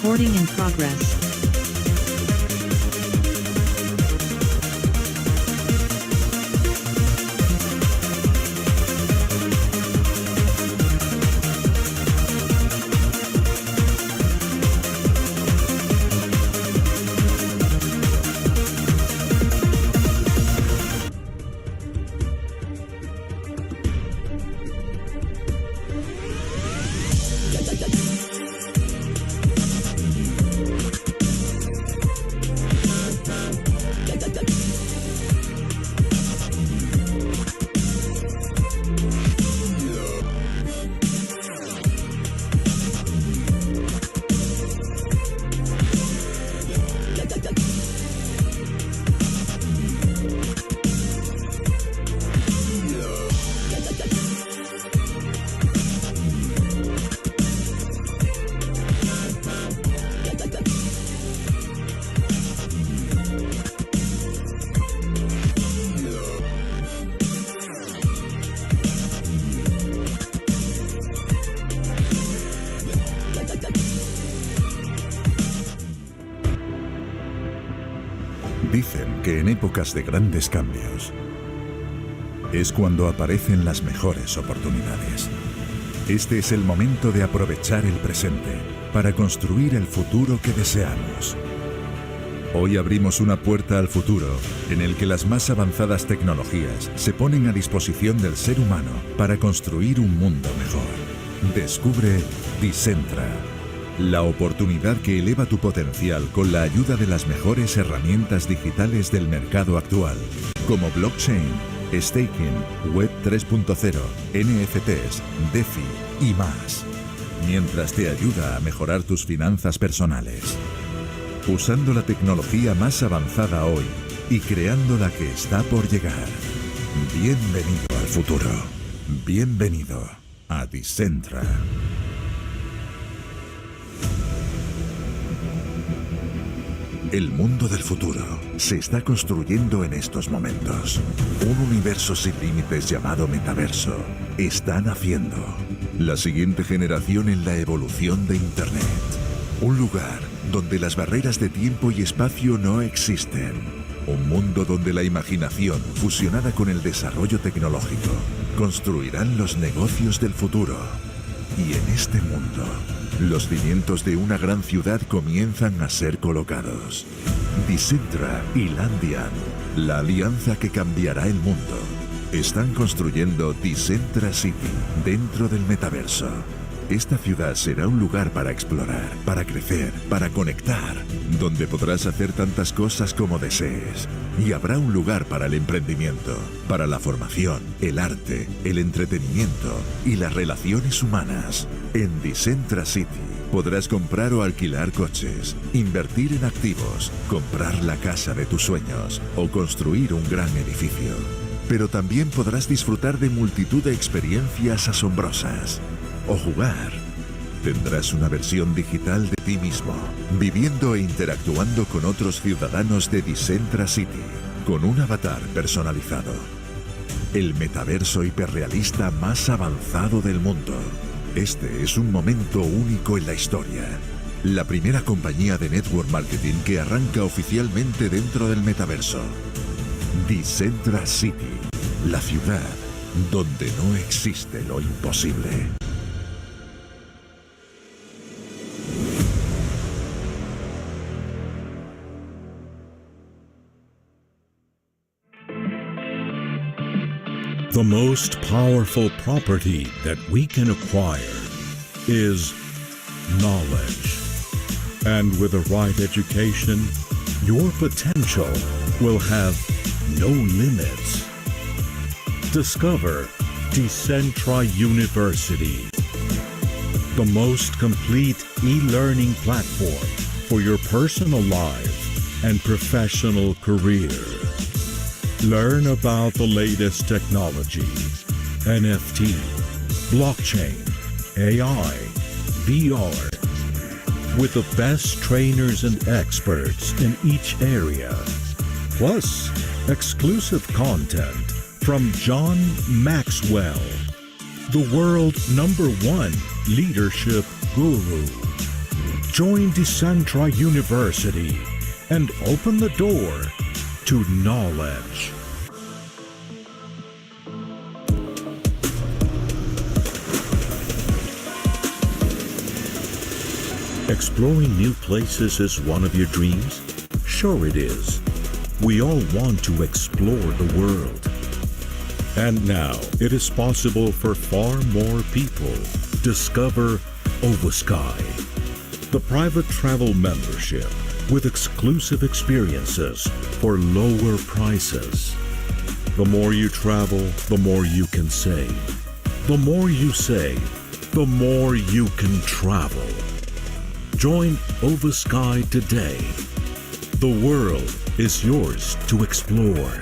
Recording in progress. Dicen que en épocas de grandes cambios es cuando aparecen las mejores oportunidades. Este es el momento de aprovechar el presente para construir el futuro que deseamos. Hoy abrimos una puerta al futuro en el que las más avanzadas tecnologías se ponen a disposición del ser humano para construir un mundo mejor. Descubre Decentra, la oportunidad que eleva tu potencial con la ayuda de las mejores herramientas digitales del mercado actual, como blockchain, staking, web 3.0, NFTs, DeFi y más, mientras te ayuda a mejorar tus finanzas personales. Usando la tecnología más avanzada hoy y creando la que está por llegar. Bienvenido al futuro. Bienvenido a Decentra. El mundo del futuro se está construyendo en estos momentos. Un universo sin límites llamado metaverso está naciendo. La siguiente generación en la evolución de Internet. Un lugar donde las barreras de tiempo y espacio no existen. Un mundo donde la imaginación, fusionada con el desarrollo tecnológico, construirán los negocios del futuro. Y en este mundo, los cimientos de una gran ciudad comienzan a ser colocados. Decentra y Landian, la alianza que cambiará el mundo, están construyendo Decentra City dentro del metaverso. Esta ciudad será un lugar para explorar, para crecer, para conectar, donde podrás hacer tantas cosas como desees. Y habrá un lugar para el emprendimiento, para la formación, el arte, el entretenimiento y las relaciones humanas. En Decentra City podrás comprar o alquilar coches, invertir en activos, comprar la casa de tus sueños o construir un gran edificio. Pero también podrás disfrutar de multitud de experiencias asombrosas o jugar Tendrás una versión digital de ti mismo, viviendo e interactuando con otros ciudadanos de Decentra City, con un avatar personalizado. El metaverso hiperrealista más avanzado del mundo. Este es un momento único en la historia. La primera compañía de network marketing que arranca oficialmente dentro del metaverso. Decentra City, la ciudad donde no existe lo imposible. The most powerful property that we can acquire is knowledge. And with the right education, your potential will have no limits. Discover Decentra University, the most complete e-learning platform for your personal life and professional career. Learn about the latest technology, NFT, blockchain, AI, VR, with the best trainers and experts in each area, plus exclusive content from John Maxwell, the world #1 leadership guru. Join Decentra University and open the door to knowledge. Exploring new places is one of your dreams? Sure it is. We all want to explore the world. And now it is possible for far more people. Discover Ovasky, the private travel membership with exclusive experiences for lower prices. The more you travel, the more you can save. The more you save, the more you can travel. Join Ovasky today. The world is yours to explore.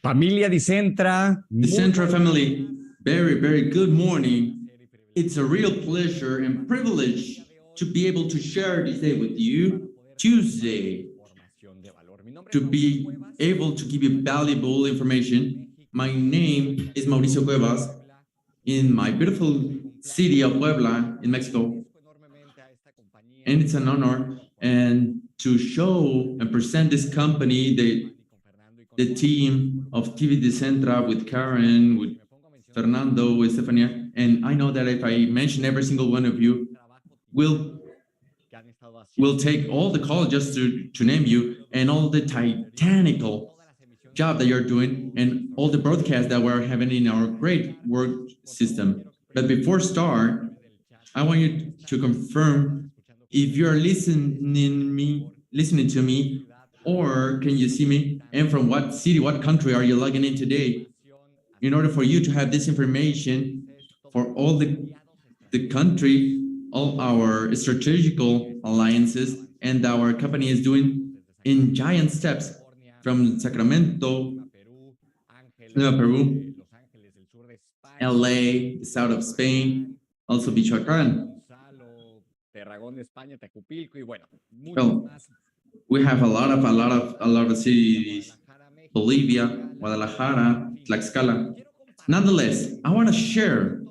Familia Decentra. Decentra family, very, very good morning. It's a real pleasure and privilege to be able to share this day with you, Tuesday, to be able to give you valuable information. My name is Mauricio Cuevas, in my beautiful city of Puebla in Mexico. And it's an honor and to show and present this company, the team of TVDecentra with Karen, with Fernando, with Stefania. And I know that if I mention every single one of you, we'll take all the call just to name you, and all the titanical job that you're doing, and all the broadcasts that we're having in our great work system. But before start, I want you to confirm if you're listening to me, or can you see me, and from what city, what country are you logging in today? In order for you to have this information for all the country, all our strategical alliances, and our company is doing in giant steps from Sacramento, Peru, LA, the south of Spain, also Michoacán. Well, we have a lot of cities, Bolivia, Guadalajara, Tlaxcala. Nonetheless, I want to share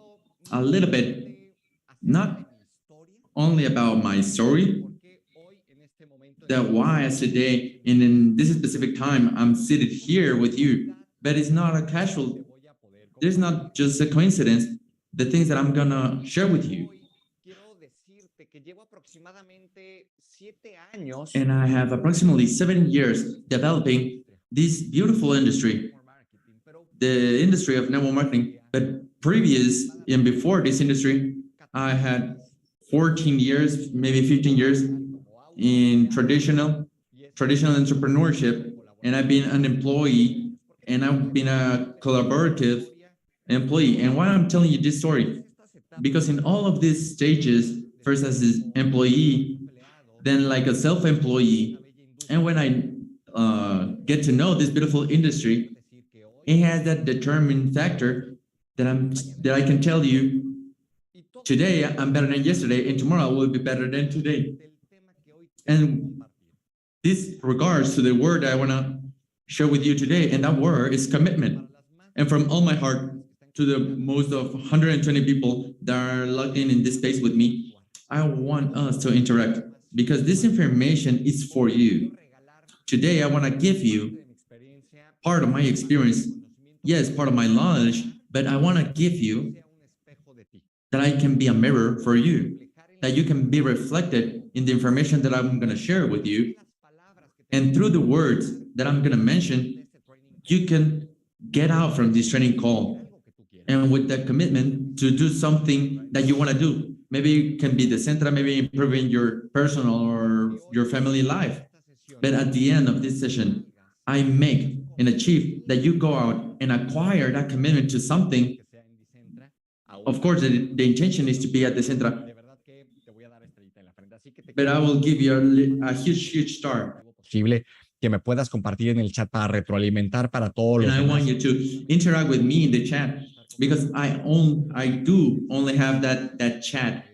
a little bit, not only about my story, that why as today and in this specific time I'm seated here with you, but it's not a casual, there's not just a coincidence, the things that I'm gonna share with you. And I have approximately 7 years developing this beautiful industry, the industry of network marketing. But previous and before this industry, I had 14 years, maybe 15 years in traditional entrepreneurship, and I've been an employee, and I've been a collaborative employee. And why I'm telling you this story, because in all of these stages, first as an employee, then like a self-employee, and when I get to know this beautiful industry, it has that determined factor that I can tell you, today I'm better than yesterday, and tomorrow I will be better than today. And this regards to the word I want to share with you today, and that word is commitment. And from all my heart to the most of 120 people that are logged in this space with me, I want us to interact because this information is for you. Today, I want to give you part of my experience, yes, part of my knowledge, but I want to give you that I can be a mirror for you, that you can be reflected in the information that I'm going to share with you. And through the words that I'm going to mention, you can get out from this training call. And with that commitment to do something that you want to do, maybe it can be Decentra, maybe improving your personal or your family life. But at the end of this session, I make and achieve that you go out and acquire that commitment to something. Of course, the intention is to be at Decentra, but I will give you a huge start. Que me puedas compartir en el chat para retroalimentar para todos los demás. And I want you to interact with me in the chat because I do only have that chat,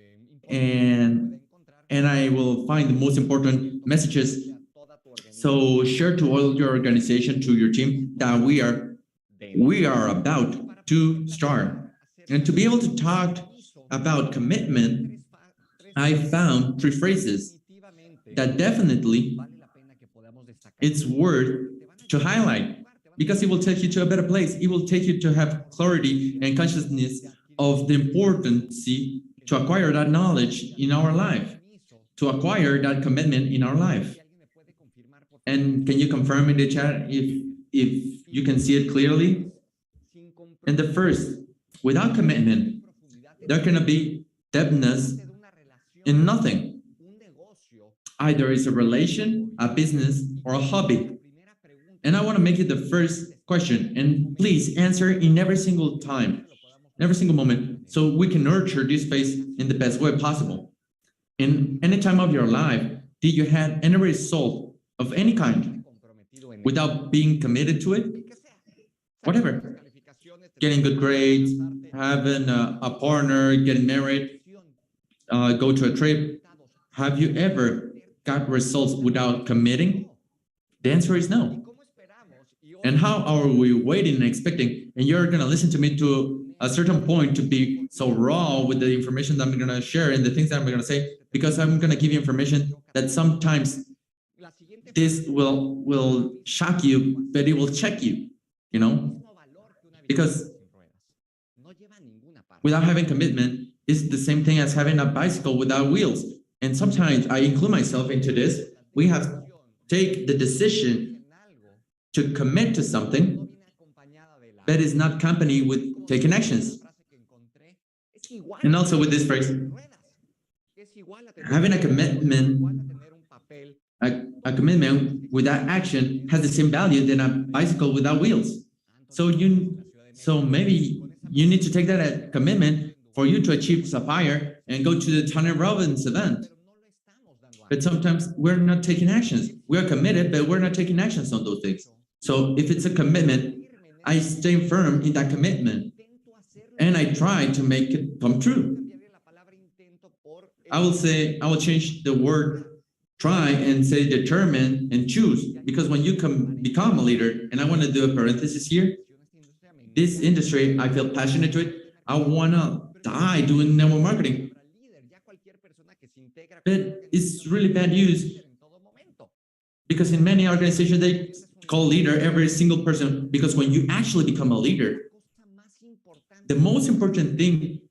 and I will find the most important messages. So share to all your organization, to your team, that we are about to start. And to be able to talk about commitment, I found 3 phrases that definitely it's worth to highlight because it will take you to a better place. It will take you to have clarity and consciousness of the importance to acquire that knowledge in our life, to acquire that commitment in our life. And can you confirm in the chat if you can see it clearly? And the first, without commitment, there cannot be depthness in nothing. Either it's a relation, a business, or a hobby. And I want to make it the first question, and please answer in every single time, every single moment, so we can nurture this space in the best way possible. In any time of your life, did you have any result of any kind without being committed to it? Whatever. Getting good grades, having a partner, getting married, go to a trip. Have you ever got results without committing? The answer is no. And how are we waiting and expecting? And you're going to listen to me to a certain point to be so raw with the information that I'm going to share and the things that I'm going to say, because I'm going to give you information that sometimes this will shock you, but it will check you, you know? Because without having commitment is the same thing as having a bicycle without wheels. And sometimes I include myself into this. We have to take the decision to commit to something that is not accompanied with taking actions. And also with this phrase, having a commitment without action has the same value than a bicycle without wheels. So maybe you need to take that commitment for you to achieve Sapphire and go to the Tony Robbins event. But sometimes we're not taking actions. We are committed, but we're not taking actions on those things. So if it's a commitment, I stay firm in that commitment. and I try to make it come true. I will change the word try and say determine and choose, because when you become a leader, and I want to do a parenthesis here, this industry, I feel passionate to it. I want to die doing network marketing. But it's really bad news, because in many organizations, they call leader every single person, because when you actually become a leader, the most important thing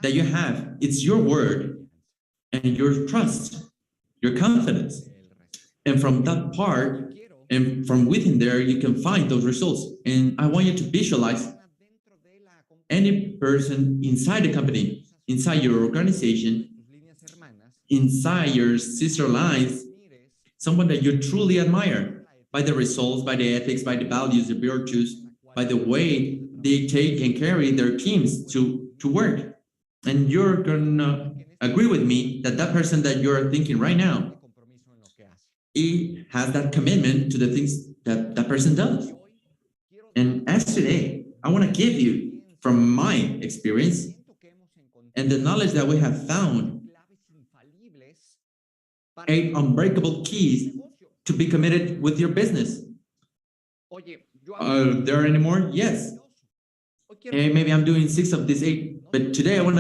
that you have, it's your word and your trust, your confidence. And from that part, and from within there, you can find those results. And I want you to visualize any person inside the company, inside your organization, inside your sister lines, someone that you truly admire by the results, by the ethics, by the values, the virtues, by the way they take and carry their teams to work. And you're gonna agree with me that that person that you're thinking right now, he has that commitment to the things that that person does. And as today, I want to give you, from my experience and the knowledge that we have found, 8 unbreakable keys to be committed with your business. Are there any more? Yes. Hey, maybe I'm doing 6 of these 8, but today I want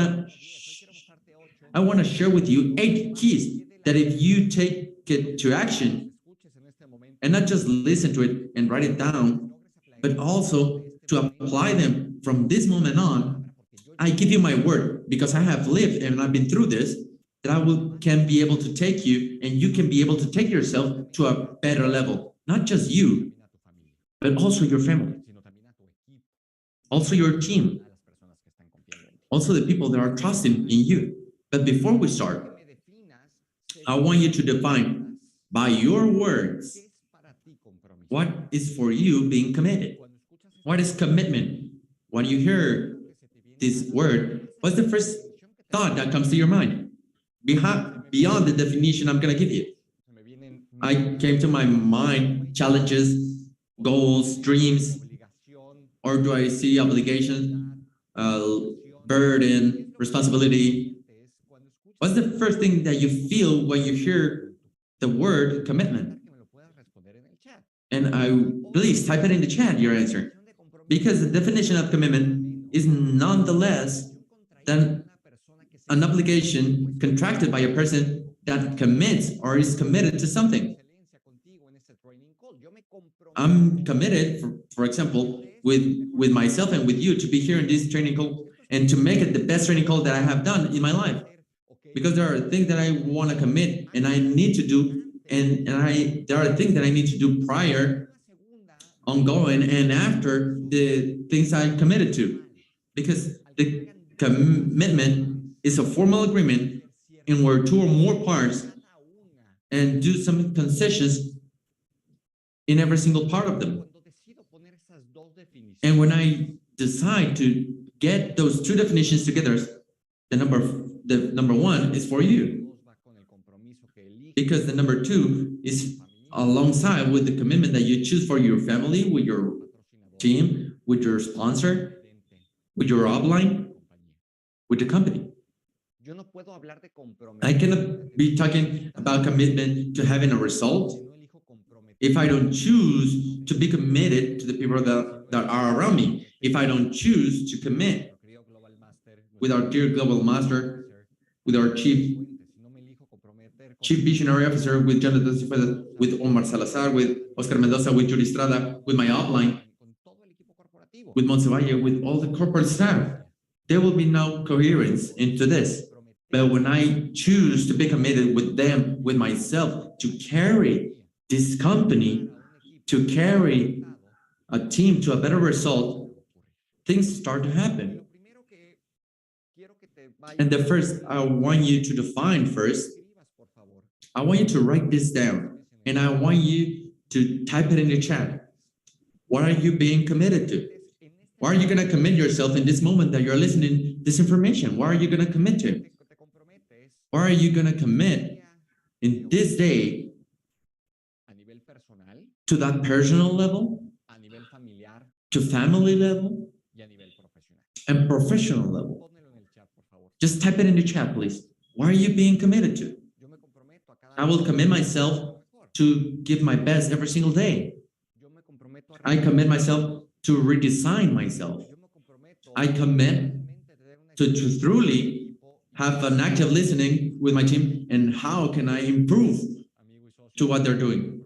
to share with you 8 keys that if you take it to action, and not just listen to it and write it down, but also to apply them from this moment on, I give you my word, because I have lived and I've been through this, that I can be able to take you, and you can be able to take yourself to a better level. Not just you, but also your family, also your team, also the people that are trusting in you. But before we start, I want you to define by your words what is for you being committed. What is commitment? When you hear this word, what's the first thought that comes to your mind? Beyond the definition I'm going to give you. I came to my mind challenges, goals, dreams, or do I see obligation, burden, responsibility? What's the first thing that you feel when you hear the word commitment? And please type it in the chat, your answer. Because the definition of commitment is nonetheless than an obligation contracted by a person that commits or is committed to something. I'm committed, for example, with myself and with you to be here in this training call and to make it the best training call that I have done in my life. Because there are things that I want to commit and I need to do, and there are things that I need to do prior, ongoing, and after the things I committed to. Because the commitment is a formal agreement in where 2 or more parts and do some concessions in every single part of them. And when I decide to get those 2 definitions together, the number 1 is for you, because the number 2 is alongside with the commitment that you choose for your family, with your team, with your sponsor, with your upline, with the company. I cannot be talking about commitment to having a result if I don't choose to be committed to the people that are around me. If I don't choose to commit with our dear global master, with our chief visionary officer, with Jonathan, with Omar Salazar, with Oscar Mendoza, with Judy Estrada, with my upline, with Monsevalle, with all the corporate staff, there will be no coherence into this. But when I choose to be committed with them, with myself, to carry this company, to carry a team to a better result, things start to happen. And the first, I want you to define first, I want you to write this down, and I want you to type it in the chat. What are you being committed to? Why are you going to commit yourself in this moment that you're listening this information? What are you going to commit to? Why are you going to commit in this day to that personal level, to family level, and professional level. Just type it in the chat, please. What are you being committed to? I will commit myself to give my best every single day. I commit myself to redesign myself. I commit to truly have an active listening with my team and how can I improve to what they're doing.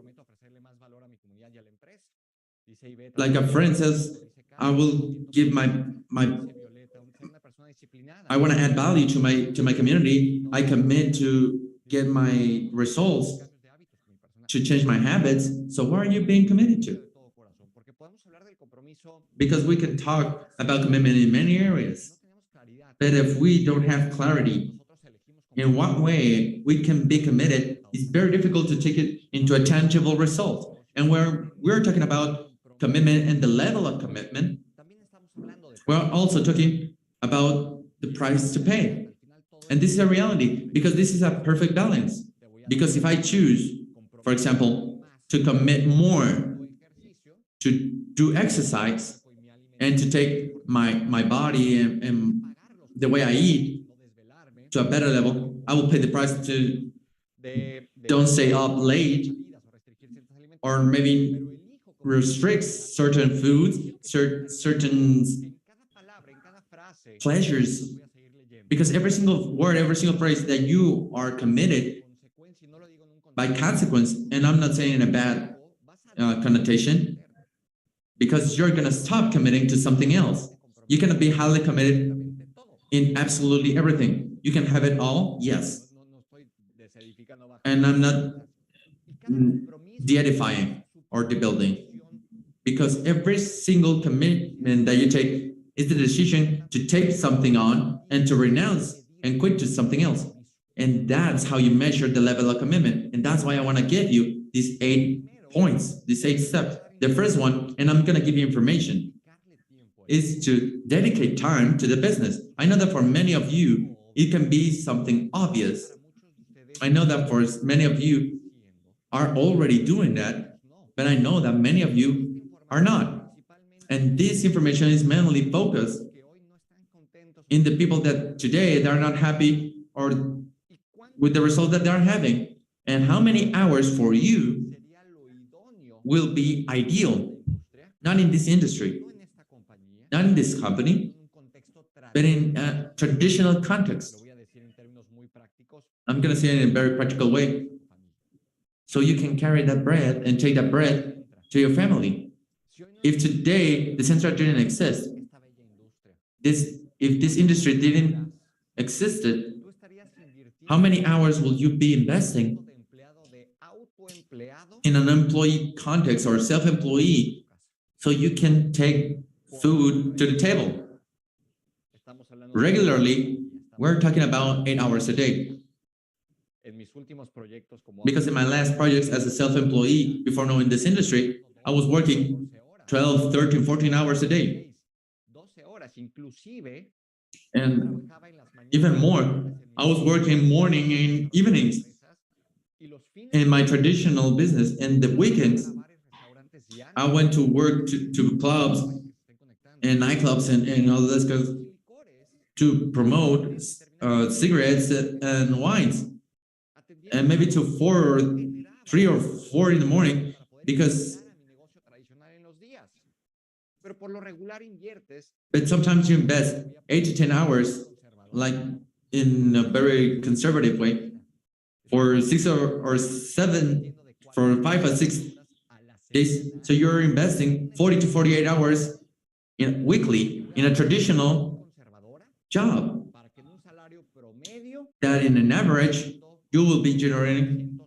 Like a friend says, I will give I want to add value to my community. I commit to get my results, to change my habits. So what are you being committed to? Because we can talk about commitment in many areas. But if we don't have clarity in what way we can be committed, it's very difficult to take it into a tangible result. And we're talking about commitment and the level of commitment, we're also talking about the price to pay. And this is a reality because this is a perfect balance. Because if I choose, for example, to commit more to do exercise and to take my body and the way I eat to a better level, I will pay the price to don't stay up late or maybe restrict certain foods, certain pleasures, because every single word, every single phrase that you are committed by consequence, and I'm not saying in a bad connotation, because you're going to stop committing to something else. You cannot be highly committed in absolutely everything. You can have it all, yes. And I'm not de-edifying or debuilding, because every single commitment that you take is the decision to take something on and to renounce and quit to something else. And that's how you measure the level of commitment. And that's why I want to give you these 8 points, these 8 steps. The first one, and I'm going to give you information, is to dedicate time to the business. I know that for many of you, it can be something obvious. I know that for many of you are already doing that, but I know that many of you are not. And this information is mainly focused in the people that today they're not happy or with the result that they're having. And how many hours for you will be ideal, not in this industry, not in this company, but in a traditional context. I'm going to say it in a very practical way. So you can carry that bread and take that bread to your family. If today the Decentra didn't exist, if this industry didn't exist, how many hours will you be investing in an employee context or self-employee so you can take food to the table? Regularly, we're talking about 8 hours a day. Because in my last projects as a self-employee, before knowing this industry, I was working 12, 13, 14 hours a day. And even more, I was working morning and evenings in my traditional business. And the weekends, I went to work to clubs and nightclubs and all this stuff to promote cigarettes and wines. And maybe to 3 or 4 in the morning, because but sometimes you invest 8 to 10 hours, like in a very conservative way, for 6 or 7, for 5 or 6 days. So you're investing 40 to 48 hours weekly in a traditional job that in an average, you will be generating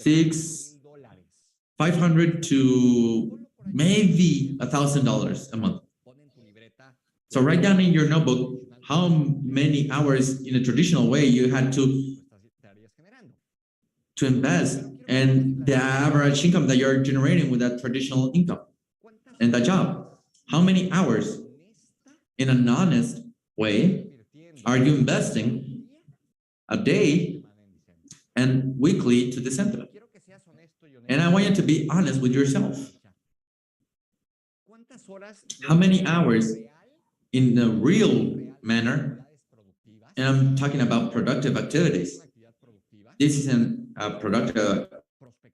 $500 to maybe $1,000 a month. So write down in your notebook how many hours in a traditional way you had to invest and the average income that you're generating with that traditional income and that job. How many hours in an honest way are you investing a day and weekly to Decentra? And I want you to be honest with yourself. How many hours in a real manner, and I'm talking about productive activities. This is a productive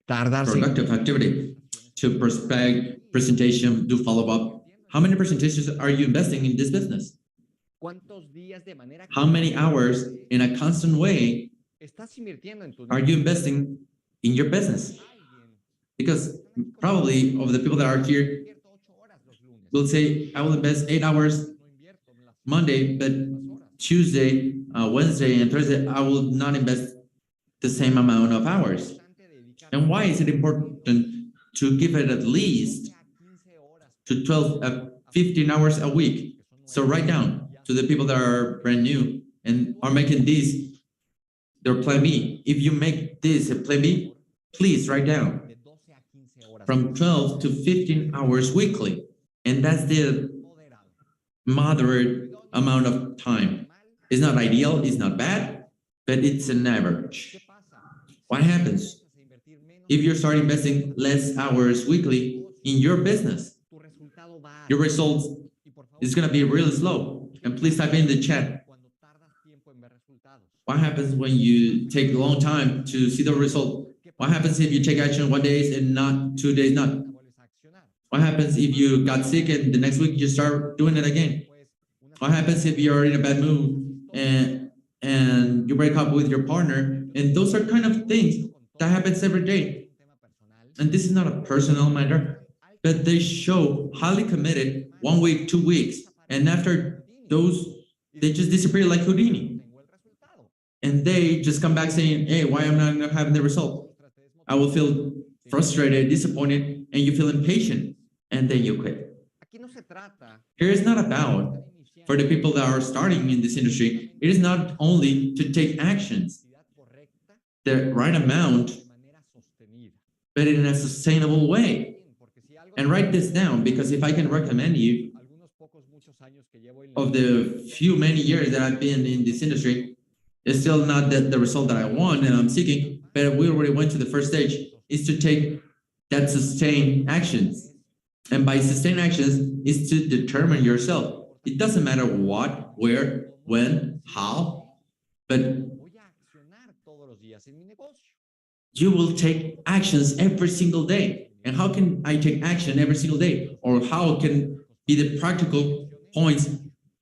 activity to prospect, presentation, do follow-up. How many presentations are you investing in this business? How many hours in a constant way are you investing in your business? Because probably of the people that are here will say, I will invest 8 hours Monday, but Tuesday, Wednesday, and Thursday, I will not invest the same amount of hours. And why is it important to give it at least to 12, 15 hours a week? So write down to the people that are brand new and are making this their plan B. If you make this a plan B, please write down from 12 to 15 hours weekly. And that's the moderate amount of time. It's not ideal, it's not bad, but it's an average. What happens if you start investing less hours weekly in your business? Your results is going to be really slow. And please type in the chat. What happens when you take a long time to see the result? What happens if you take action 1 day and not 2 days not? What happens if you got sick and the next week you start doing it again? What happens if you're in a bad mood and you break up with your partner? And those are kind of things that happens every day. And this is not a personal matter, but they show highly committed 1 week, 2 weeks. And after those, they just disappear like Houdini. And they just come back saying, hey, why am I not having the result? I will feel frustrated, disappointed, and you feel impatient, and then you quit. Here is not about, for the people that are starting in this industry, it is not only to take actions, the right amount, but in a sustainable way. And write this down, because if I can recommend you, of the many years that I've been in this industry, it's still not the result that I want and I'm seeking, but we already went to the first stage, is to take that sustained actions. And by sustained actions is to determine yourself. It doesn't matter what, where, when, how, but you will take actions every single day. And how can I take action every single day? Or how can be the practical points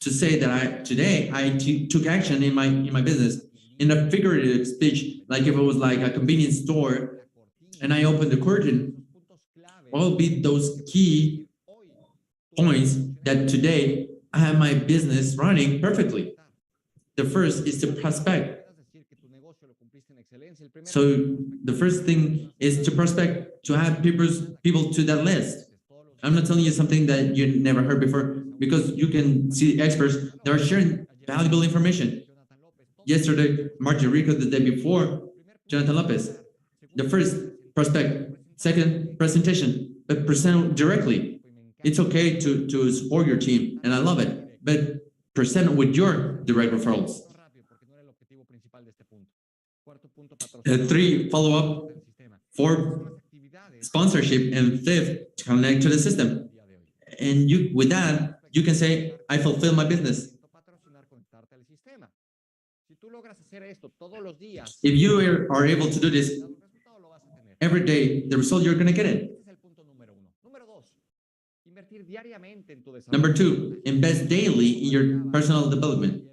to say that today I took action in my business? In a figurative speech, like if it was like a convenience store and I opened the curtain, what will be those key points that today I have my business running perfectly? The first is to prospect. So the first thing is to prospect, to add people to that list. I'm not telling you something that you never heard before, because you can see experts that are sharing valuable information. Yesterday, Martin Rico, the day before, Jonathan Lopez. The first, prospect. Second, presentation, but present directly. It's okay to support your team, and I love it, but present with your direct referrals. 3, follow-up. 4, sponsorship. And 5th, to connect to the system. And with that, you can say, I fulfill my business. If you are able to do this every day, the result you're going to get it. Number 2, invest daily in your personal development.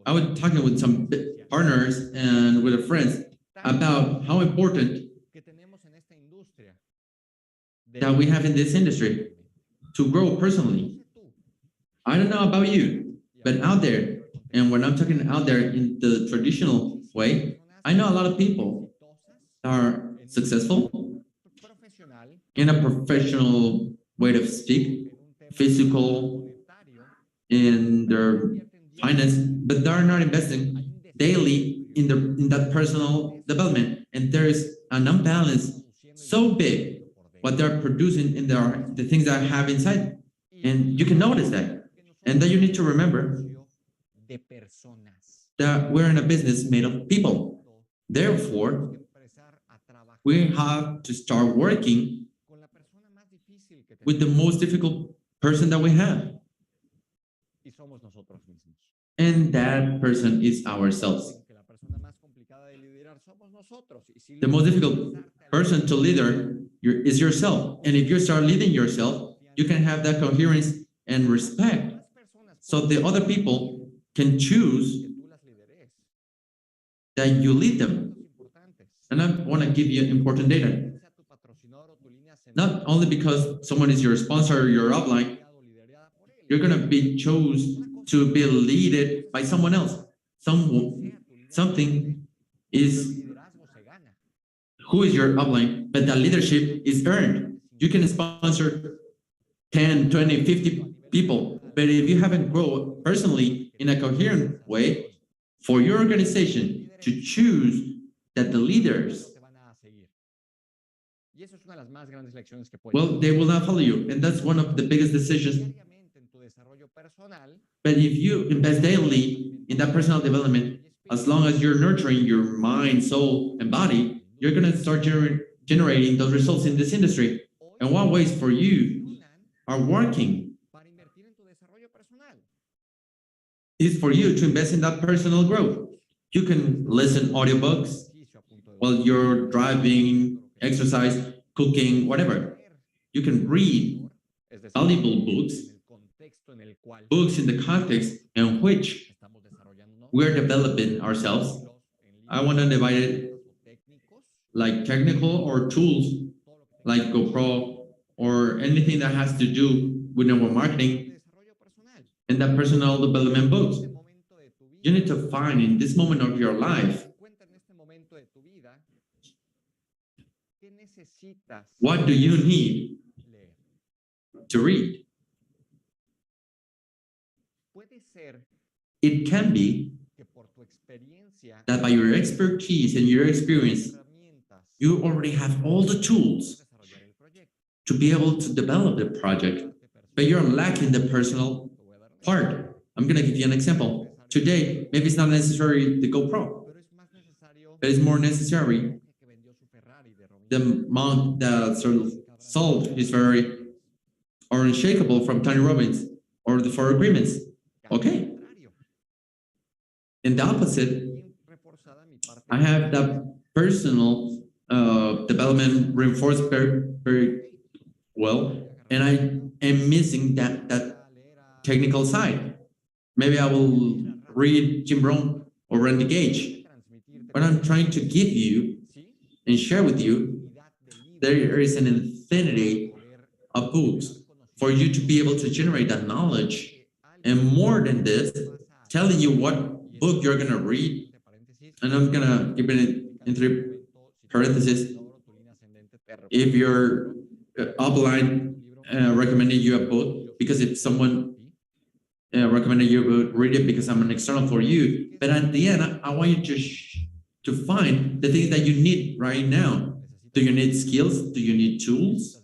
I was talking with some partners and with friends about how important that we have in this industry to grow personally. I don't know about you, but out there, and when I'm talking out there in the traditional way, I know a lot of people that are successful in a professional way to speak, physical, in their finance, but they're not investing daily in that personal development. And there is an imbalance so big what they're producing in the things that I have inside. And you can notice that. And then you need to remember that we're in a business made of people. Therefore, we have to start working with the most difficult person that we have. And that person is ourselves. The most difficult person to leader is yourself. And if you start leading yourself, you can have that coherence and respect. So the other people can choose that you lead them. And I want to give you important data. Not only because someone is your sponsor or your upline, you're going to be chosen to be led by someone else. Something is who is your upline, but that leadership is earned. You can sponsor 10, 20, 50 people, but if you haven't grown personally in a coherent way for your organization to choose that the leaders, well, they will not follow you. And that's one of the biggest decisions. But if you invest daily in that personal development, as long as you're nurturing your mind, soul, and body, you're going to start generating those results in this industry. And what ways for you are working is for you to invest in that personal growth. You can listen audiobooks while you're driving, exercise, cooking, whatever. You can read valuable books in the context in which we're developing ourselves. I want to divide it like technical or tools like GoPro or anything that has to do with network marketing and that personal development books. You need to find in this moment of your life what do you need to read. It can be that by your expertise and your experience, you already have all the tools to be able to develop the project, but you're lacking the personal part. I'm going to give you an example. Today, maybe it's not necessary the GoPro, but it's more necessary the monk that sort of sold his Ferrari or Unshakable from Tony Robbins or the 4 Agreements. Okay. In the opposite, I have that personal development reinforced very, very well, and I am missing that technical side. Maybe I will read Jim Rohn or Randy Gage. What I'm trying to give you and share with you, there is an infinity of books for you to be able to generate that knowledge. And more than this, telling you what book you're going to read, and I'm going to give it in 3 parentheses. If your upline recommended you a book, because if someone recommended you a book, read it because I'm an external for you. But at the end, I want you to find the things that you need right now. Do you need skills? Do you need tools?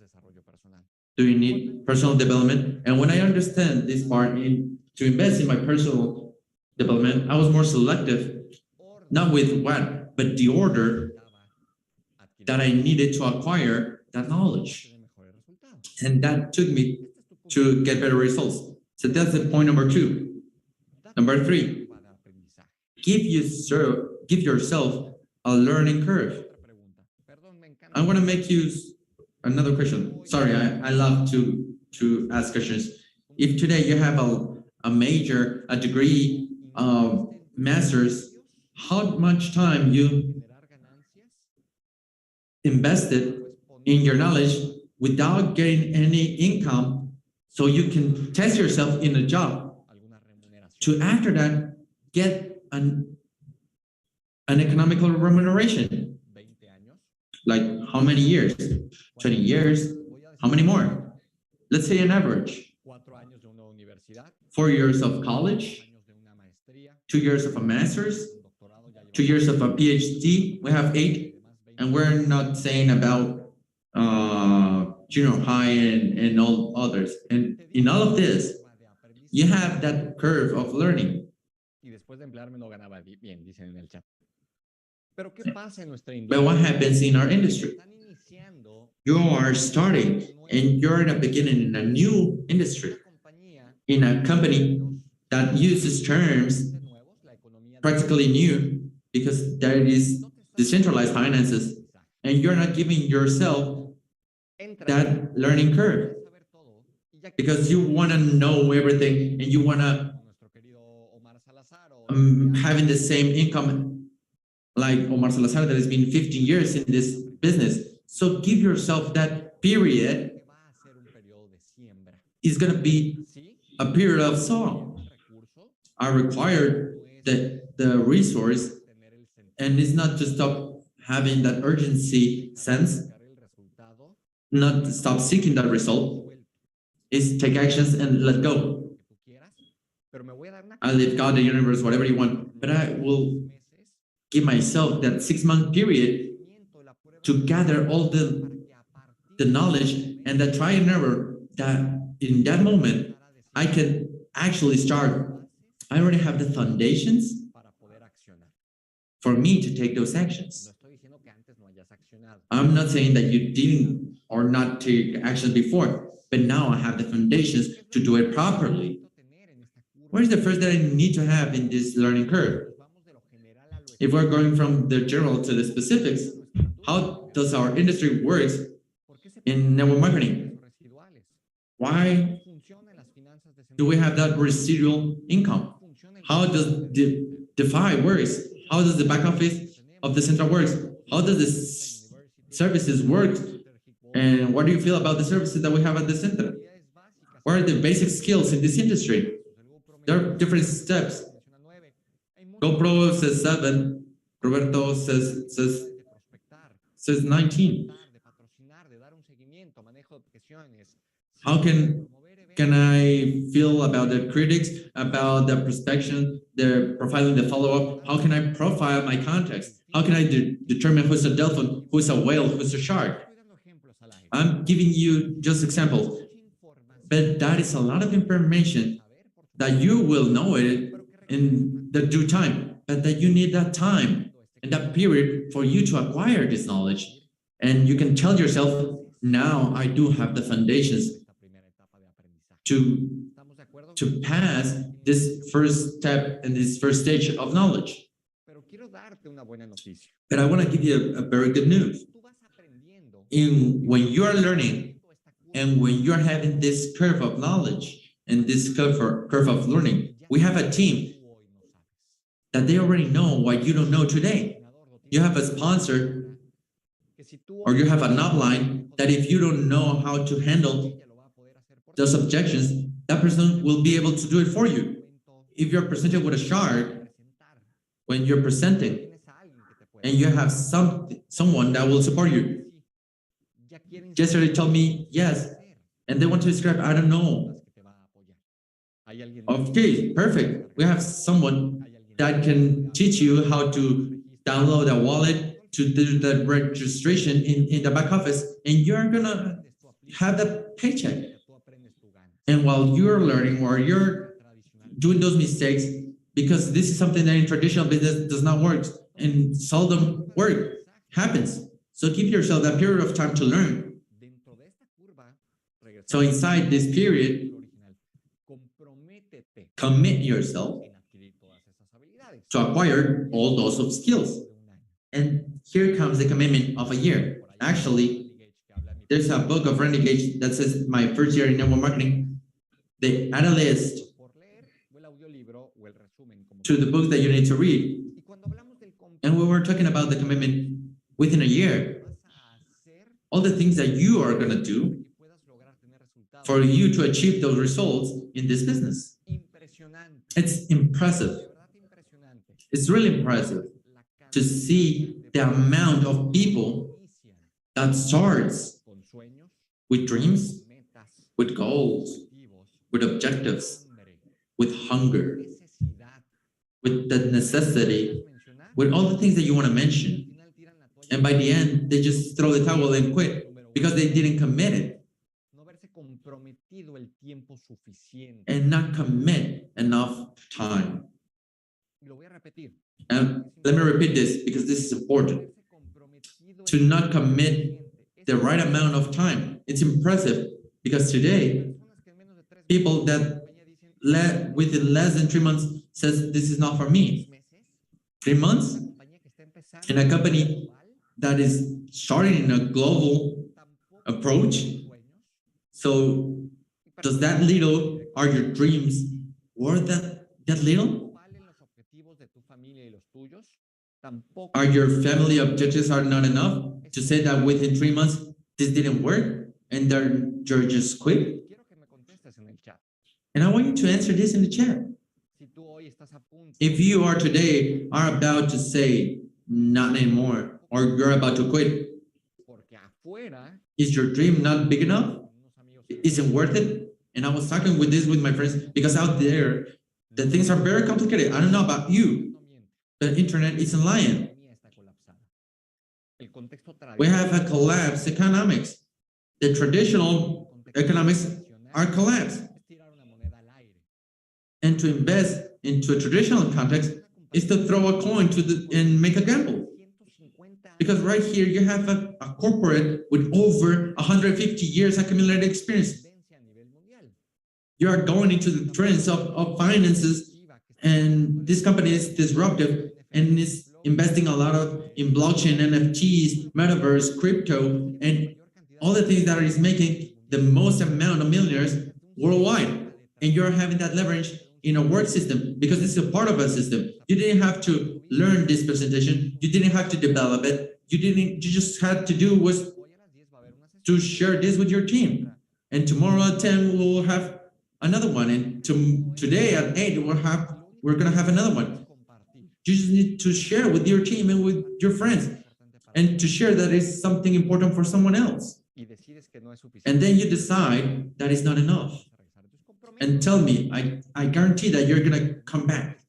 Do you need personal development? And when I understand this part to invest in my personal development, I was more selective, not with what, but the order that I needed to acquire that knowledge. And that took me to get better results. So that's the point number 2. Number 3, give yourself a learning curve. I want to make you another question. Sorry, I love to ask questions. If today you have a degree of master's, how much time you invested in your knowledge without getting any income so you can test yourself in a job to after that get an economical remuneration? Like how many years? 20 years? How many more? Let's say an average. 4 years of college, 2 years of a master's, 2 years of a PhD. We have 8, and we're not saying about junior high and all others. And in all of this, you have that curve of learning. But what happens in our industry? You are starting and you're in the beginning in a new industry, in a company that uses terms practically new because there is decentralized finances, and you're not giving yourself that learning curve because you want to know everything and you want to having the same income like Omar Salazar that has been 15 years in this business. So give yourself that period. It's going to be a period of song. I require the resource, and it's not to stop having that urgency sense, not to stop seeking that result, is take actions and let go. I leave God, the universe, whatever you want, but I will give myself that 6-month period to gather all the knowledge and the try and error that in that moment I can actually start. I already have the foundations for me to take those actions. I'm not saying that you didn't or not take action before, but now I have the foundations to do it properly. What is the first that I need to have in this learning curve? If we're going from the general to the specifics, how does our industry work in network marketing? Why do we have that residual income? How does the DeFi works? How does the back office of Decentra works? How does the services work? And what do you feel about the services that we have at Decentra? What are the basic skills in this industry? There are different steps. GoPro says 7. Roberto says 19. How can I feel about the critics, about the prospection, the profiling, the follow-up? How can I profile my context? How can I determine who's a dolphin, who's a whale, who's a shark? I'm giving you just examples, but that is a lot of information that you will know it in the due time, but that you need that time and that period for you to acquire this knowledge. And you can tell yourself, now I do have the foundations to pass this first step and this first stage of knowledge. But I want to give you a very good news. When you are learning and when you're having this curve of knowledge and this curve of learning, we have a team that they already know what you don't know today. You have a sponsor or you have an upline that if you don't know how to handle those objections, that person will be able to do it for you. If you're presented with a shark, when you're presenting, and you have someone that will support you. Yesterday told me yes, and they want to describe, I don't know. Okay, perfect. We have someone that can teach you how to download a wallet, to do the registration in the back office, and you're gonna have the paycheck. And while you're learning or you're doing those mistakes, because this is something that in traditional business does not work and seldom happens. So give yourself that period of time to learn. So inside this period, commit yourself to acquire all those skills. And here comes the commitment of a year. Actually, there's a book of Randy Gage that says my first year in network marketing. They add a list to the book that you need to read. And we were talking about the commitment within a year. All the things that you are going to do for you to achieve those results in this business. It's impressive. It's really impressive to see the amount of people that starts with dreams, with goals, with objectives, with hunger, with the necessity, with all the things that you want to mention. And by the end, they just throw the towel and quit because they didn't commit it and not commit enough time. And let me repeat this because this is important. To not commit the right amount of time. It's impressive because today, people that within less than 3 months says this is not for me. 3 months in a company that is starting in a global approach. So does that little, are your dreams worth that little? Are your family objectives are not enough to say that within 3 months this didn't work and you're just quit? And I want you to answer this in the chat. If you are today are about to say not anymore, or you're about to quit, is your dream not big enough? Isn't worth it? And I was talking with my friends because out there, the things are very complicated. I don't know about you. The internet isn't lying. We have a collapsed economics. The traditional economics are collapsed. And to invest into a traditional context is to throw a coin and make a gamble. Because right here you have a corporate with over 150 years accumulated experience. You are going into the trends of finances, and this company is disruptive and is investing a lot in blockchain, NFTs, metaverse, crypto, and all the things that is making the most amount of millionaires worldwide. And you're having that leverage in a work system because this is a part of a system. You didn't have to learn this presentation. You didn't have to develop it. You just had to do was to share this with your team. And tomorrow at 10, we'll have another one. And today at 8, we're going to have another one. You just need to share with your team and with your friends and to share that is something important for someone else. And then you decide that is not enough. And tell me, I guarantee that you're going to come back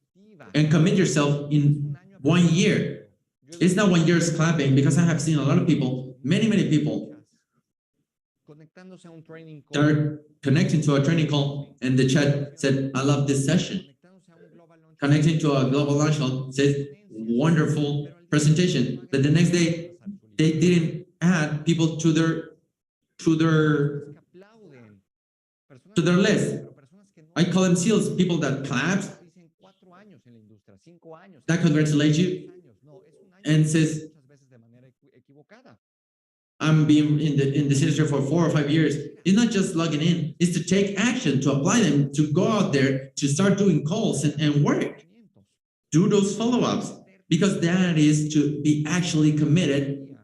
and commit yourself in 1 year. It's not 1 year's clapping, because I have seen a lot of people, many people, that are connecting to a training call and the chat said, I love this session. Connecting to a global launch call says, wonderful presentation. But the next day, they didn't add people to their list. I call them seals, people that clap, that congratulate you, and says, I'm being in this industry for 4 or 5 years. It's not just logging in, it's to take action, to apply them, to go out there, to start doing calls and work. Do those follow-ups, because that is to be actually committed.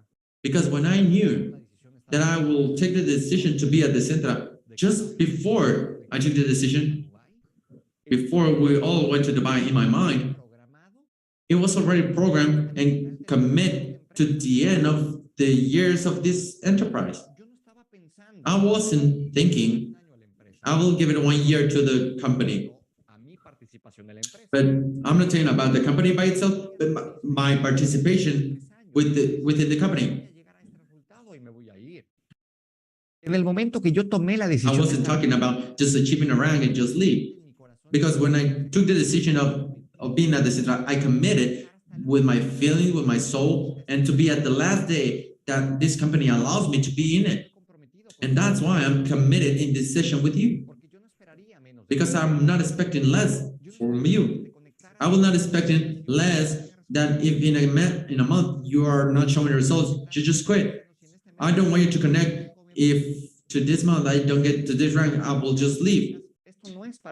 Because when I knew that I will take the decision to be at Decentra, just before I took the decision, before we all went to Dubai in my mind, it was already programmed and commit to the end of the years of this enterprise. I wasn't thinking, I will give it 1 year to the company. But I'm not talking about the company by itself, but my participation within the company. En el momento que yo tomé la I decisión, wasn't talking about just achieving a rank and just leave. Because when I took the decision of being at the Decentra, I committed with my feeling, with my soul, and to be at the last day that this company allows me to be in it. And that's why I'm committed in this session with you. Because I'm not expecting less from you. I will not expecting less that if in a month you are not showing results, you just quit. I don't want you to connect. If to this month I don't get to this rank, I will just leave.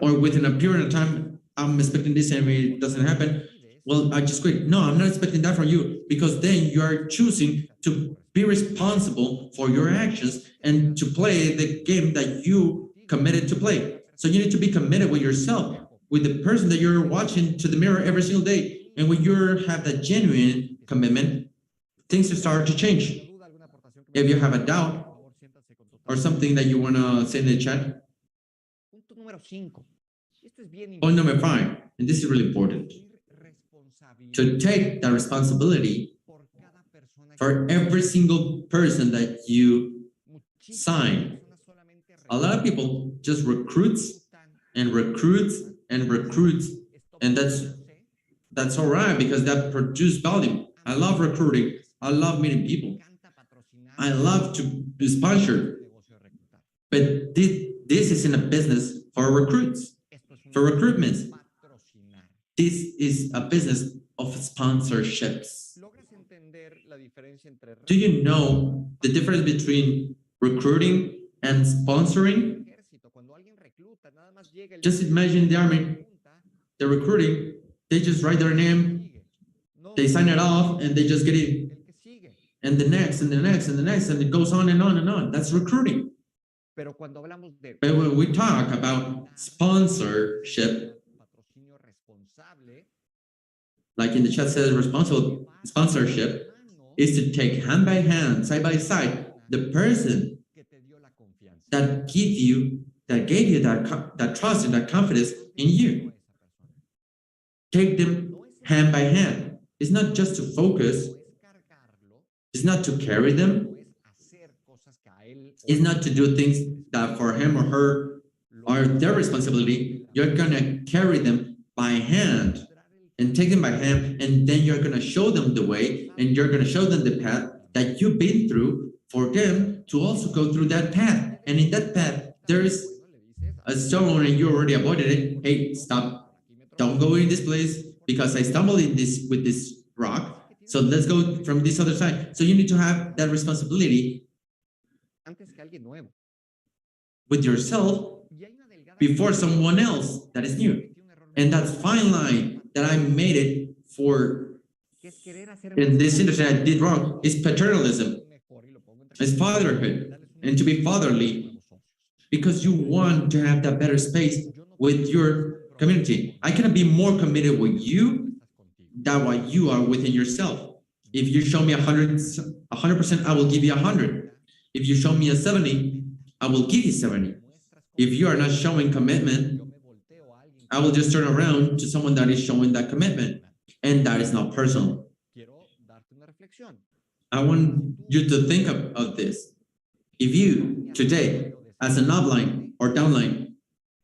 Or within a period of time, I'm expecting this and it doesn't happen, well, I just quit. No, I'm not expecting that from you, because then you are choosing to be responsible for your actions and to play the game that you committed to play. So you need to be committed with yourself, with the person that you're watching to the mirror every single day. And when you have that genuine commitment, things start to change. If you have a doubt or something that you want to say in the chat. Point number 5, and this is really important, to take the responsibility for every single person that you sign. A lot of people just recruits, and that's all right, because that produces value. I love recruiting. I love meeting people. I love to be sponsored. But this isn't a business for recruits. for recruitment. This is a business of sponsorships. Do you know the difference between recruiting and sponsoring? Just imagine the army, the recruiting, they just write their name, they sign it off, and they just get in. And the next, and the next, and the next, and it goes on and on and on. That's recruiting. But when we talk about sponsorship, like in the chat says, responsible sponsorship is to take hand by hand, side by side, the person that gave you that trust and that confidence in you. Take them hand by hand. It's not just to focus. It's not to carry them. It's not to do things that for him or her are their responsibility. You're gonna carry them by hand and take them by hand, and then you're gonna show them the way, and you're gonna show them the path that you've been through for them to also go through that path. And in that path, there is a stone and you already avoided it. Hey, stop. Don't go in this place because I stumbled in this with this rock. So let's go from this other side. So you need to have that responsibility with yourself before someone else that is new. And that fine line that I made it for in this industry I did wrong is paternalism. It's fatherhood and to be fatherly because you want to have that better space with your community. I cannot be more committed with you than what you are within yourself. If you show me 100%, I will give you 100. If you show me a 70, I will give you 70. If you are not showing commitment, I will just turn around to someone that is showing that commitment. And that is not personal. I want you to think of this. If you, today, as an upline or downline,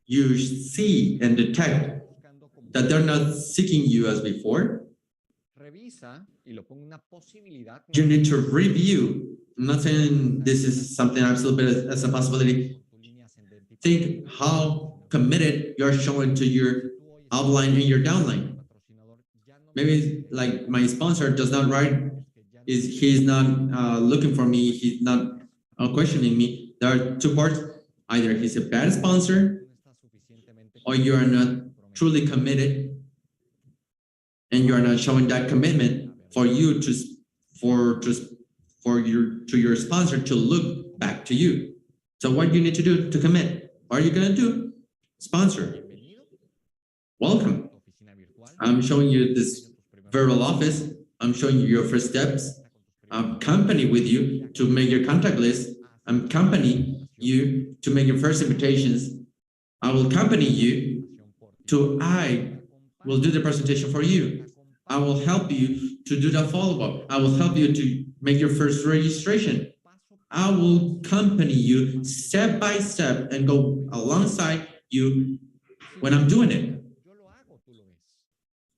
you see and detect that they're not seeking you as before, you need to review. I'm not saying this is something absolute, but as a possibility. Think how committed you're showing to your upline and your downline. Maybe like my sponsor does not write, he's not looking for me, he's not questioning me. There are two parts. Either he's a bad sponsor or you are not truly committed and you are not showing that commitment for you to your sponsor to look back to you. So what you need to do to commit? What are you going to do? Sponsor. Welcome. I'm showing you this virtual office. I'm showing you your first steps. I'm company with you to make your contact list. I'm company you to make your first invitations. I will accompany you I will do the presentation for you. I will help you to do the follow-up. I will help you to make your first registration. I will accompany you step by step and go alongside you when I'm doing it.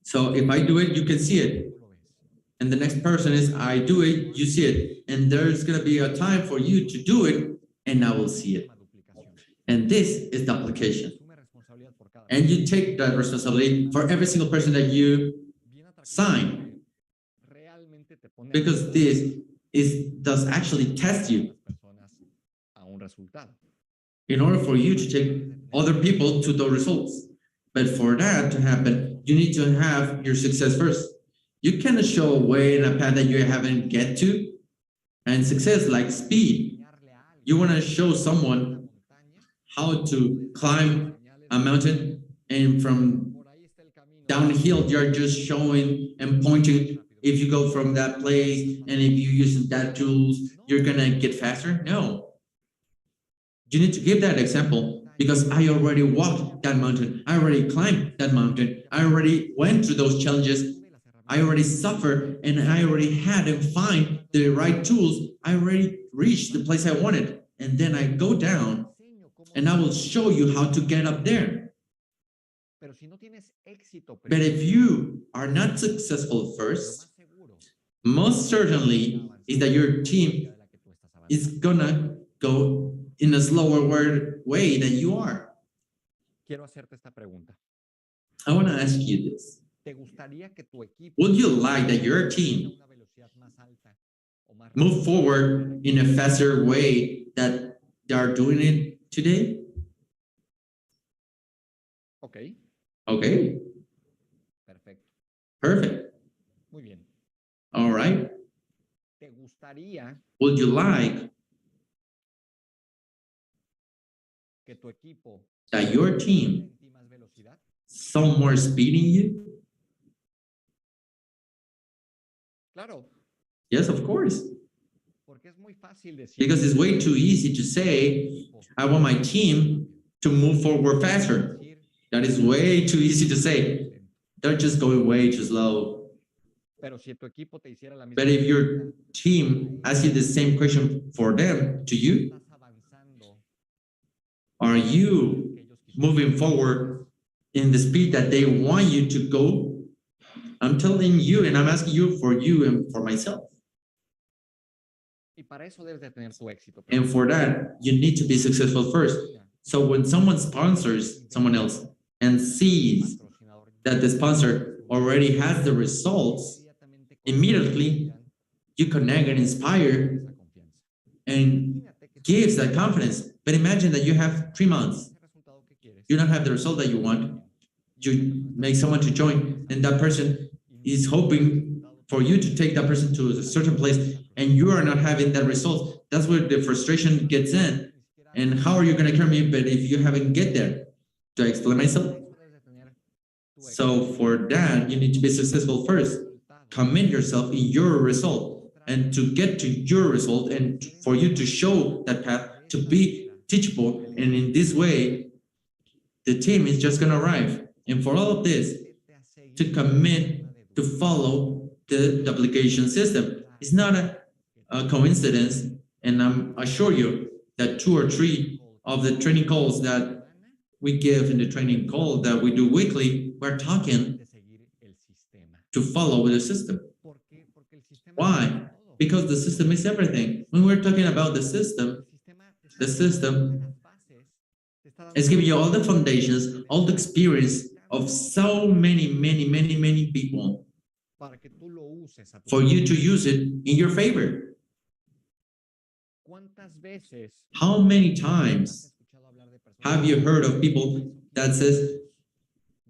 So if I do it, you can see it. And the next person is, I do it, you see it. And there's going to be a time for you to do it, and I will see it. And this is the application. And you take that responsibility for every single person that you sign. Because this does actually test you. In order for you to take other people to those results. But for that to happen, you need to have your success first. You cannot show a way in a path that you haven't get to. And success, like speed. You want to show someone how to climb a mountain, and from downhill, you're just showing and pointing. If you go from that place and if you use that tools, you're going to get faster. No. You need to give that example because I already walked that mountain. I already climbed that mountain. I already went through those challenges. I already suffered and I already had and find the right tools. I already reached the place I wanted. And then I go down and I will show you how to get up there. But if you are not successful first, most certainly is that your team is gonna go in a slower way than you are. quiero hacerte esta pregunta. I want to ask you this. ¿Te gustaría que tu equipo Would you like that your team a una velocidad más alta o más move rápida forward in a faster way that they are doing it today? Ok, Okay, perfecto. perfect. Muy bien. All right. ¿Te gustaría Would you like que tu equipo that your tenga team en ti más velocidad? some more speed in you? Claro, Yes, of course. porque es muy fácil decir. Because it's way too easy to say, I want my team to move forward faster. Decir, That is way too easy to say. They're just going way too slow. pero si tu equipo te hiciera la misma But if your pregunta, team asks you the same question for them, to you, ¿estás avanzando are you que ellos quisieran? moving forward in the speed that they want you to go? I'm telling you, and I'm asking you and for myself. Y para eso debes de tener tu éxito. And for that, you need to be successful first. So when someone sponsors someone else and sees Patrocinador, that the sponsor already has the results, immediately you connect and inspire esa confianza. and Imagínate que gives that confidence. But imagine that you have 3 months, ese resultado que quieres, you don't have the result that you want, you make someone to join, and that person is hoping for you to take that person to a certain place, and you are not having that result. That's where the frustration gets in. And how are you going to carry me? But if you haven't get there, do I explain myself? So for that, you need to be successful first. Commit yourself in your result, and to get to your result, and for you to show that path, to be teachable. And in this way, the team is just going to arrive. And for all of this, to commit to follow the duplication system. It's not a coincidence, and I'm assure you that 2 or 3 of the training calls that we give in the training call that we do weekly, we're talking de seguir el sistema. to follow the system. ¿Por qué? Porque el sistema Why? es todo. Because the system is everything. When we're talking about the system El sistema te está dando is todas las bases, te está dando giving you all the foundations, all the experience of so many people para que tú lo uses a tu for you to use it in your favor. ¿Cuántas veces How many has times escuchado hablar de personas have you heard of people that says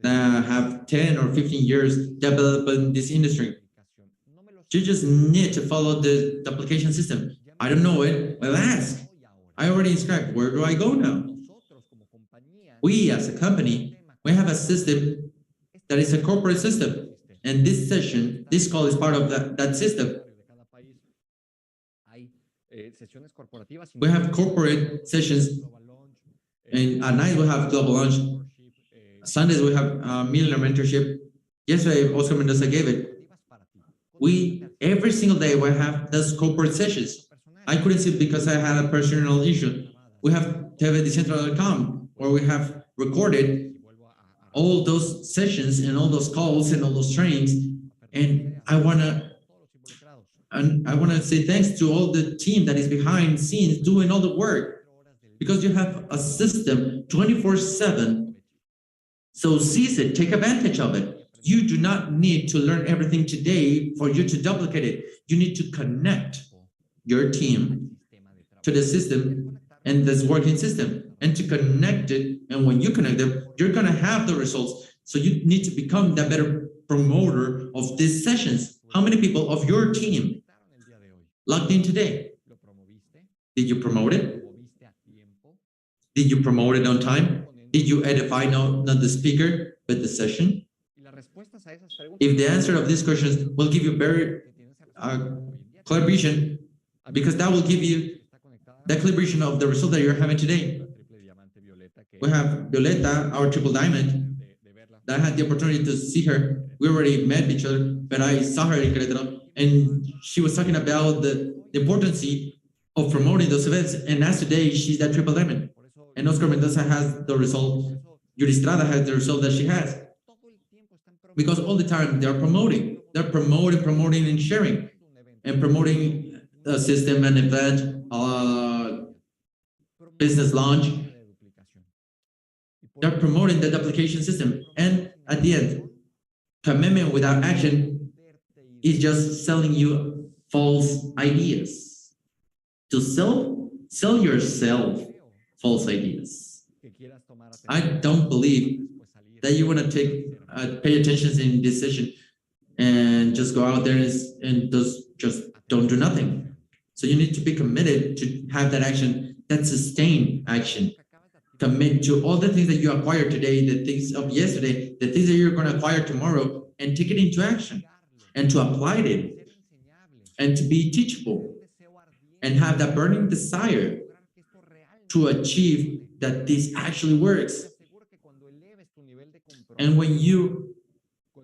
that have 10 or 15 years developing this industry? No me lo You just need to follow the duplication system. I don't know it. Well, ask. I already inscribed. Where do I go now? Nosotros como compañía, We as a company, we have a system that is a corporate system. And this session, this call is part of that system. de cada país hay sesiones corporativas. We have corporate sessions, Global Launch, and at night we have global lunch. mentorship, Sundays we have millionaire mentorship. Yesterday, Oscar Mendoza gave it. corporativas para ti. We, every single day, we have those corporate sessions. I couldn't sit because I had a personal issue. We have TVDecentra.com, where we have recorded Y vuelvo a all those sessions and all those calls and all those trainings. And I wanna say thanks to all the team that is behind scenes doing all the work, because you have a system 24/7. So seize it, take advantage of it. You do not need to learn everything today for you to duplicate it. You need to connect your team to the system and this working system, and to connect it. And when you connect them, you're going to have the results. So you need to become the better promoter of these sessions. How many people of your team logged in today? ¿Lo promoviste? Did you promote it? ¿Promoviste a tiempo? Did you promote it on time? Did you edify not the speaker, but the session? Y las respuestas a esas preguntas If the answer of these questions will give you very que tienes esa clear vision, because that will give you está conectada the clear vision of the result that you're having today. la triple diamante Violeta que We have Violeta, our triple diamond, de verla that I had the opportunity to see her. We already met each other, but I saw her in Querétaro, and she was talking about the importance of promoting those events. And as today, she's that triple diamond. por eso And Oscar Mendoza has the result. Yuri Estrada has the result that she has. todo el tiempo están Because all the time they're promoting, and sharing, un evento, and promoting a system, an event, business launch. de duplicación. Y por They're promoting the duplication system. And at the end, commitment without action is just selling you false ideas. To sell yourself false ideas. I don't believe that you want to pay attention in this session and just go out there and just don't do nothing. So you need to be committed to have that action, that sustained action. Commit to all the things that you acquired today, the things of yesterday, the things that you're going to acquire tomorrow, and take it into action and to apply it and to be teachable and have that burning desire to achieve that this actually works. And when you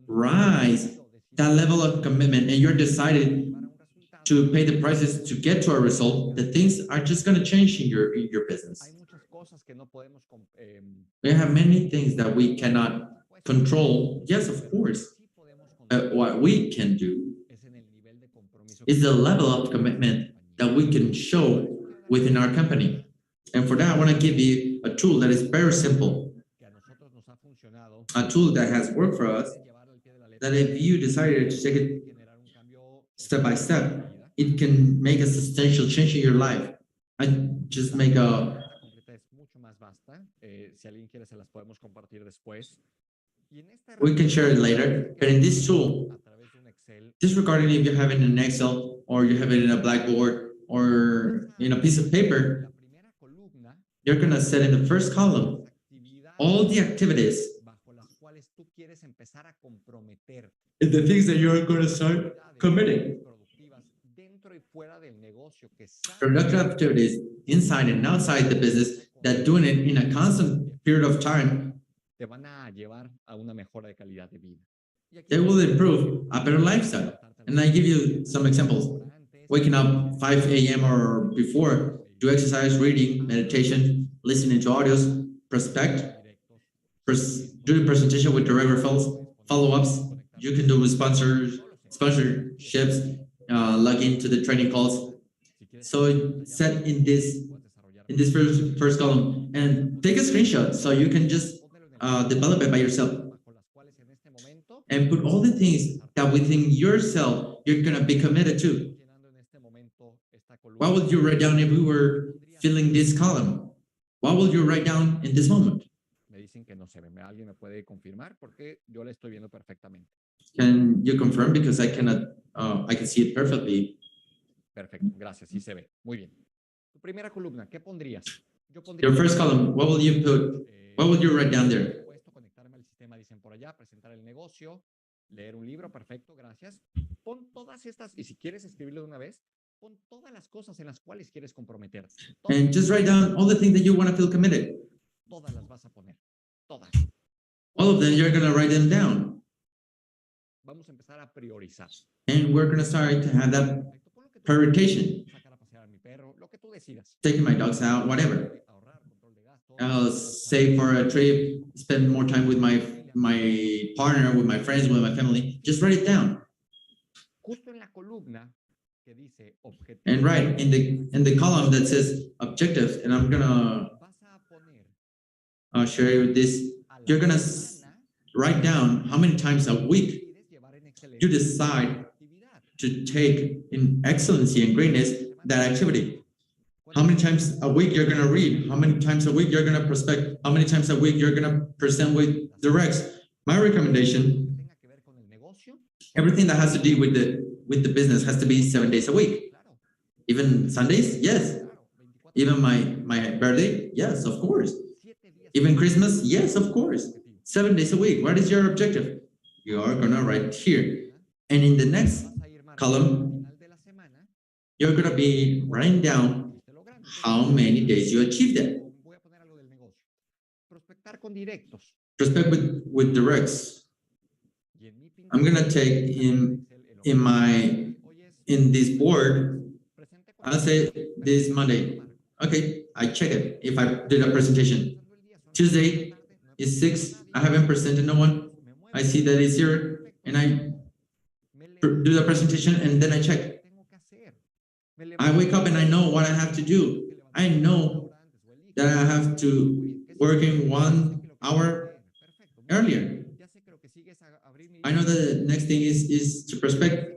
rise that level of commitment and you're decided to pay the prices to get to a result, the things are just going to change in your business. We have many things that we cannot control. Yes, of course. What we can do is the level of commitment that we can show within our company. And for that, I want to give you a tool that is very simple, a tool that has worked for us, that if you decided to take it step by step, it can make a substantial change in your life. I just make a... We can share it later, but in this tool, disregarding if you have it in an Excel or you have it in a blackboard or in a piece of paper, you're going to set in the first column all the activities and the things that you're going to start committing. Productive activities inside and outside the business that doing it in a constant period of time, they will improve a better lifestyle. And I give you some examples. Waking up 5 a.m. or before, do exercise, reading, meditation, listening to audios, prospect, do the presentation with direct referrals, follow-ups. You can do with sponsorships, log into the training calls. So set in this first column and take a screenshot so you can just develop it by yourself and put all the things that within yourself you're going to be committed to. What would you write down if we were filling this column? What will you write down in this moment? Can you confirm? Because I cannot, I can see it perfectly. Perfecto, gracias, sí se ve. Muy bien. Tu primera columna, ¿qué pondrías? Yo pondría... Your first column, what will you put? What will you write down there? Conectarme al sistema, dicen por allá, presentar el negocio, leer un libro, perfecto, gracias. Pon todas estas, y si quieres escribirlo de una vez, pon todas las cosas en las cuales quieres comprometerte. And just write down all the things that you want to feel committed. Todas las vas a poner, todas. All of them, you're going to write them down. Vamos a empezar a priorizar. And we're going to start to have that prioritization. Taking my dogs out, whatever. I'll save for a trip, spend more time with my partner, with my friends, with my family. Just write it down. And write in the column that says objectives, and I'm gonna share you this. You're gonna write down how many times a week you decide to take in excellency and greatness that activity. How many times a week you're going to read? How many times a week you're going to prospect? How many times a week you're going to present with directs? My recommendation, everything that has to do with the business has to be 7 days a week. Even Sundays? Yes. Even my birthday? Yes, of course. Even Christmas? Yes, of course. 7 days a week. What is your objective? You are going to write here. And in the next column, you're going to be writing down how many days you achieved that. Prospect with directs. I'm going to take in this board, I'll say this Monday. Okay, I check it if I did a presentation. Tuesday is 6. I haven't presented no one. I see that it's 0, and I do the presentation, and then I check. I wake up and I know what I have to do. I know that I have to work in 1 hour earlier. I know that the next thing is to prospect.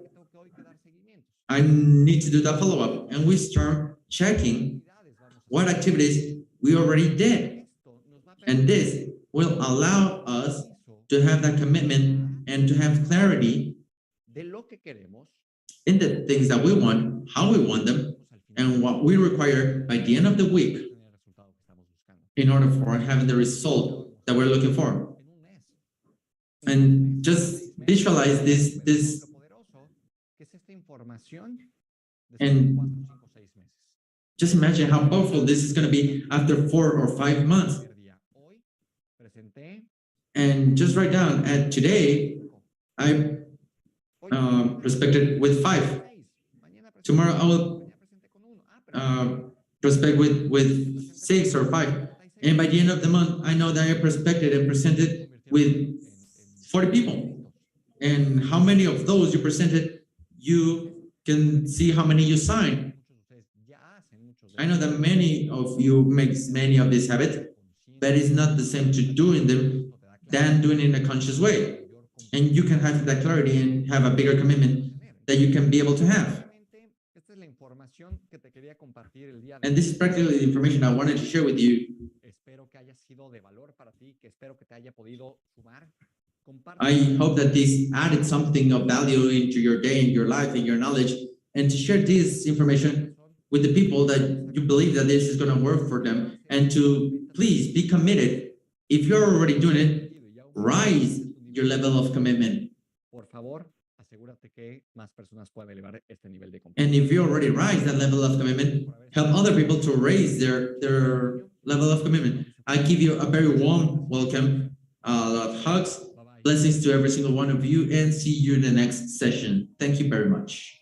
I need to do that follow-up, and we start checking what activities we already did. And this will allow us to have that commitment and to have clarity in the things that we want, how we want them, and what we require by the end of the week in order for having the result that we're looking for. And just visualize this and just imagine how powerful this is going to be after 4 or 5 months. And just write down, and today I prospected with 5. Tomorrow I will prospect with 6 or 5. And by the end of the month, I know that I prospected and presented with 40 people. And how many of those you presented, you can see how many you signed. I know that many of you make many of these habits, but it's not the same to doing them than doing it in a conscious way. And you can have that clarity and have a bigger commitment that you can be able to have. And this is practically the information I wanted to share with you. I hope that this added something of value into your day, in your life, in your knowledge, and to share this information with the people that you believe that this is going to work for them, and to please be committed. If you're already doing it, rise your level of commitment. And if you already rise that level of commitment, help other people to raise their level of commitment. I give you a very warm welcome, a lot of hugs, blessings to every single one of you, and see you in the next session. Thank you very much.